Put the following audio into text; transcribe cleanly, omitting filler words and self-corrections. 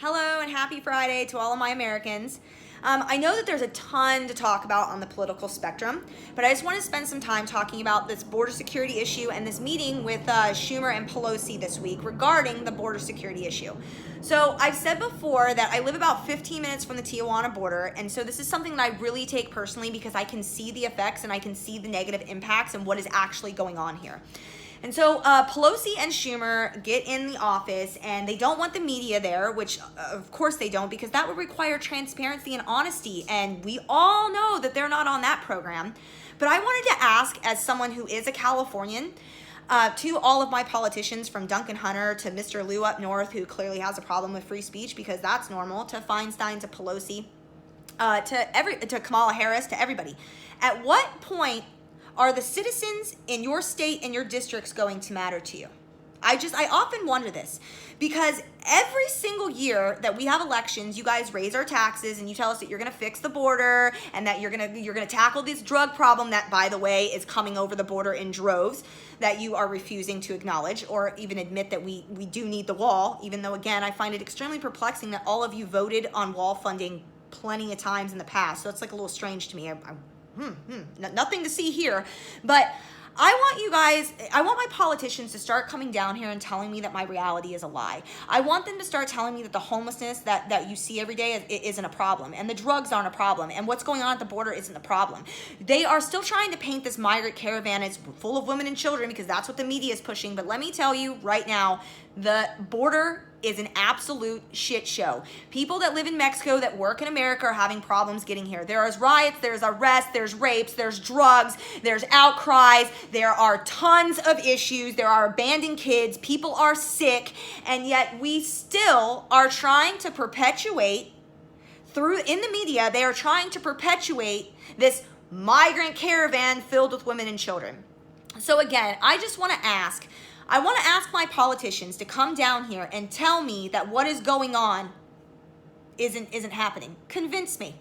Hello and happy Friday to all of my Americans. I know that there's a ton to talk about on the political spectrum, but I just want to spend some time talking about this border security issue and this meeting with Schumer and Pelosi this week regarding the border security issue. So I've said before that I live about 15 minutes from the Tijuana border, and so this is something that I really take personally because I can see the effects and I can see the negative impacts and what is actually going on here. And so Pelosi and Schumer get in the office and they don't want the media there, which of course they don't, because that would require transparency and honesty. And we all know that they're not on that program. But I wanted to ask, as someone who is a Californian, to all of my politicians, from Duncan Hunter to Mr. Lou up north, who clearly has a problem with free speech because that's normal, to Feinstein, to Pelosi, to Kamala Harris, to everybody. At what point are the citizens in your state and your districts going to matter to you? I often wonder this, because every single year that we have elections, you guys raise our taxes and you tell us that you're going to fix the border and that you're going to tackle this drug problem that, by the way, is coming over the border in droves, that you are refusing to acknowledge or even admit that we do need the wall, even though, again, I find it extremely perplexing that all of you voted on wall funding plenty of times in the past. So it's like a little strange to me. Nothing to see here. But I want my politicians to start coming down here and telling me that my reality is a lie. I want them to start telling me that the homelessness that you see every day isn't a problem, and the drugs aren't a problem, and what's going on at the border isn't a problem. They are still trying to paint this migrant caravan as full of women and children because that's what the media is pushing. But let me tell you right now, the border is an absolute shit show. People that live in Mexico that work in America are having problems getting here. There is riots, there's arrests, there's rapes, there's drugs, there's outcries, there are tons of issues, there are abandoned kids, people are sick, and yet we still are trying to perpetuate, in the media, they are trying to perpetuate this migrant caravan filled with women and children. So again, I want to ask my politicians to come down here and tell me that what is going on isn't happening. Convince me.